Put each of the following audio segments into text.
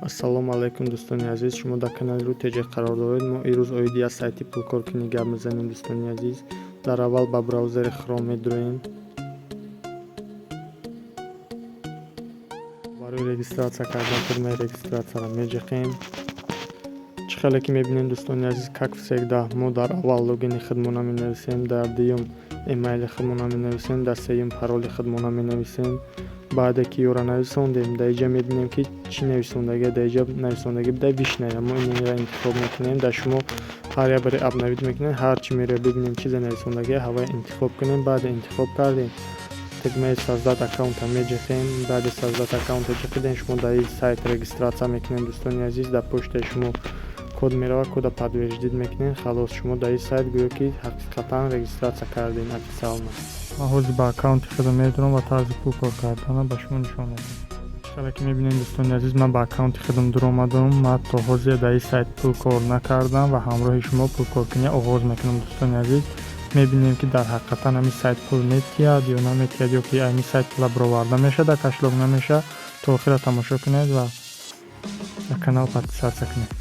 Ассалому алайкум дӯстони азиз, шумо дар канали Рутеҷа қарор доред. Мо имрӯз оиди аз сайти пулкоркунӣ гап мезанем дӯстони азиз. Дар аввал ба браузери Chrome медуроем. Барои регистратсия кардан фирмаи регистратсияро меҷиқем. Чӣ хеле ки мебинем дӯстони азиз, как всегда мо дар аввал логини худмона менависем, дар дуюм имейли худмона менависем, дар сеюм пароли худмона менависем. баъде ки ёра нависондем, дар инҷа мебинем ки чӣ нависондагӣ, дар инҷа нависондагӣ бидай бишнавем. Мо инро интихоб мекунем. Дар шумо ҳар як бари обновид мекунем, ҳар чӣ мерояд бибинем чизе нависондагӣ, ҳавои интихоб кунем. баъде интихоб кардем, тагмаи создат аккаунта меҷиқем. баъди создат аккаунта ҷиқидем, шумо дар ин сайт регистратсия мекунем дӯстони азиз. дар почтаи шумо код меравад, кода подтверждид мекунем. халос, шумо дар ин сайт гӯё ки ҳақиқатан регистратсия кардем официална. Ман ҳозир ба аккаунти худам медурам ва тарзи пул кор карданам ба шумо нишон медиҳам. Чӣ ки мебинем дӯстони азиз, ман ба аккаунти худам дуромадам. Ман то ҳозир дар ин сайт пул кор накардам ва ҳамроҳи шумо пулкоркунӣ оғоз мекунам дӯстони азиз. мебинем ки дар ҳақиқатан ҳамин сайт пул метиҳад ё наметиҳад, ё ки ҳамин сайт пула бароварда мешавад, дар кашлок намешавад. то охира тамошо кунед ва ба канал подписатсия кунед.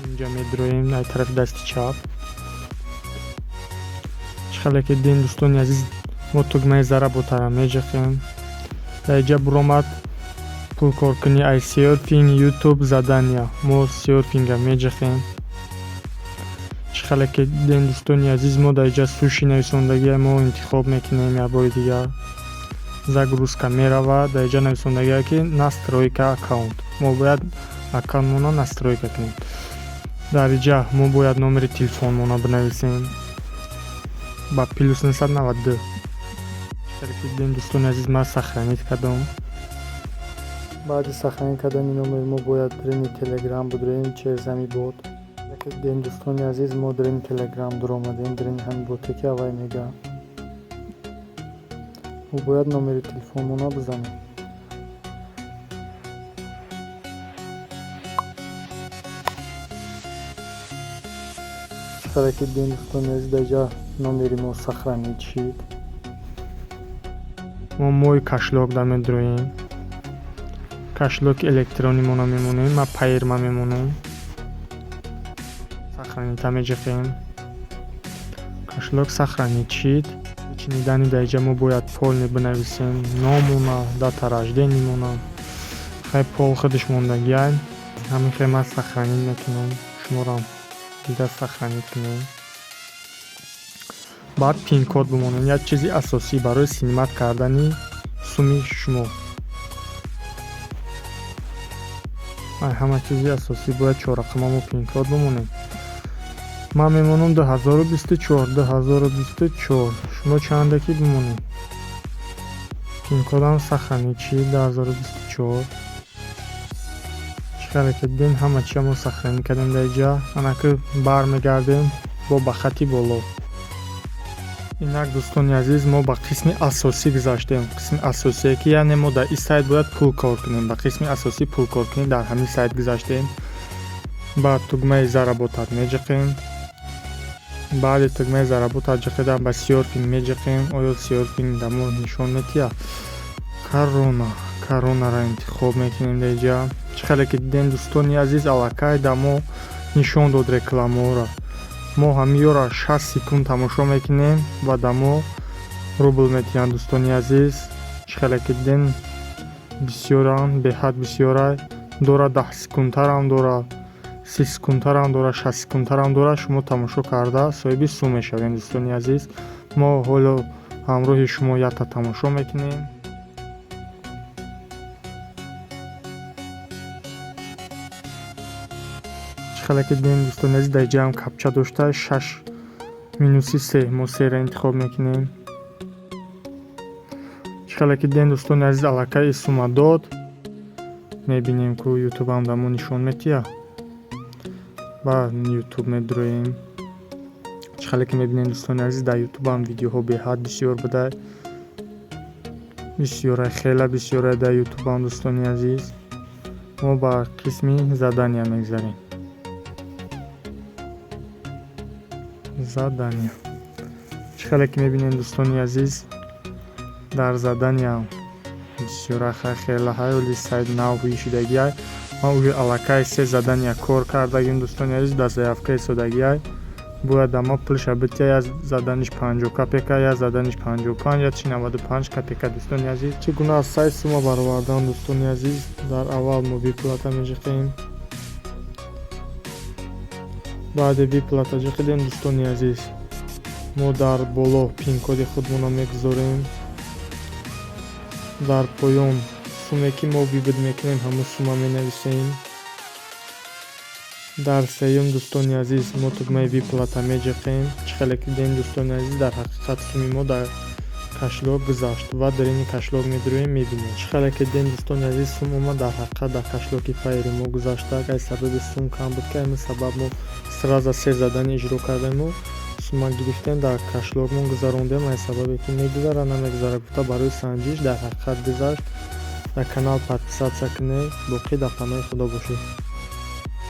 инҷа медуроем дар тарафи дасти чап. хеле ки дин дӯстони азиз, мо тугмаи заработара меҷиқем. дар инҷа буромад пулкоркунӣ ай серфинг YouTube задания. мо серфинга меҷиқем. чӣ хеле ки дин дӯстони азиз, мо дар инҷа суши нависондагия мо интихоб мекунем. як бори дигар загрузка меравад. дар инҷа нависондагия ки настройка аккаунт. мо бояд аккаунтмона настройка кунем. дар инҷа мо бояд номери телефонмона бинависем ба плюс 992. дин дӯстони азиз, ман сохранид кардам. баъди сохранид кардани номер мо бояд дрини телеграм будурем черзами бод. дин дӯстони азиз, мо дрини телеграм дуромадем, дрини ҳамин боте ки авай мега. мо бояд номери телефонмона бизанем. чӣ ки дин дӯстони азиз, дар инҷа номери мо сохранид шид. мо мои кашлокда медуроем. кашлоки электронимона мемонем. ман пайрма мемонам. сохранида меҷиқем. кашлок сохранид шид. чинидани дар инҷа мо бояд полни бинависем. номона, дата раждениемона, хай пол худаш мондагиай. ҳамин хай ман сохранид мекунам. шуморам дида сохранид кунем. баъд пин код бимонем. як чизи асосӣ барои синимат кардани суми шумо. ҳама чизи асосӣ бояд 4 рақамамо пин код бимонем. ман мемонам 2024. шумо чандаки бимонем. пин кодам сохранид шид 2024. чӣ ки дин ҳама чиамо сохранид кардем дар инҷа. анаки бармегардем бо ба хати боло. инак дӯстони азиз, мо ба қисми асосӣ гузаштем. қисми асосие ки яъне мо дар ин сайт бояд пул кор кунем. ба қисми асосӣ пулкоркунӣ дар ҳамин сайт гузаштем. ба тугмаи заработат меҷиқем. баъди тугмаи заработат ҷиқидан ба серфинг меҷиқем. оё серфинг дар мо нишон метиҳад. коронара интихоб мекунем дар инҷа. чӣ хеле ки дидем дӯстони азиз, аллакай дар мо нишон дод рекламаҳоро. мо ҳамиёро 60 секунд тамошо мекунем ва дар мо рубл метиҳанд дӯстони азиз. чӣ хеле ки дидем бисёран, беҳад бисёрай дора. 10 секундтарам дора, 30 секундтарам дора, 60 секундтарам дора. шумо тамошо карда соҳиби сум мешавем дӯстони азиз. мо ҳоло ҳамроҳи шумо якта тамошо мекунем. хеле ки дидем дӯстони азиз, дар инҷаам капча дошта 6-3 мо сера интихоб мекунем. чӣ хеле ки дидем дӯстони азиз, аллакай сума дод. мебинем ки ютубам дар мо нишон метиҳад. ба ютуб медуроем. чӣ хеле ки мебинем дӯстони азиз, дар ютубам видеоҳо беҳад бисёр буда. бисёра хела бисёра дар ютубам дӯстони азиз. мо ба қисми задания мегзарем. задания. чӣ хеле ки мебинем дӯстони азиз, дар задания бисёра хелаҳаёли сайт навҳои шудагиай. ман уже аллакай 3 задания кор кардагим дӯстони азиз дар заявка истодагиай. Бояд ама пулша битя я заданиш 50 копейка я заданиш 55 я чи 95 копейка дӯстони азиз. Чӣ гуна аз сай сума баровардан дӯстони азиз. Дар аввал мо виплата межиқем. баъде виплата ҷиқидем дӯстони азиз, мо дар боло пинкоди худмона мегузорем. дар поён суме ки мо вибуд мекунем ҳамун сума менависем. дар сеюм дӯстони азиз мо тугмаи виплата меҷиқем. Чӣ хеле ки дем дӯстони азиз, дар ҳақиқат суми мо дар кашлок гузашт ва дарини кашлок медурем мебинем. Чӣ хеле ки дем дӯстони азиз, сум омад дар ҳақиқат дар кашлоки пайри мо гузашта. Агар сабаби сум кам буд ки ҳамин сабаб мо сразу 3 задани иҷро кардему сума гирифтем дар кашлокмон гузарондем. ай сабабе ки мегузара намегузара гуфта барои санҷиш дар ҳақиқат гузашт. Дар канал подписатсия кунед. Боқӣ дар паноҳи худо бошед.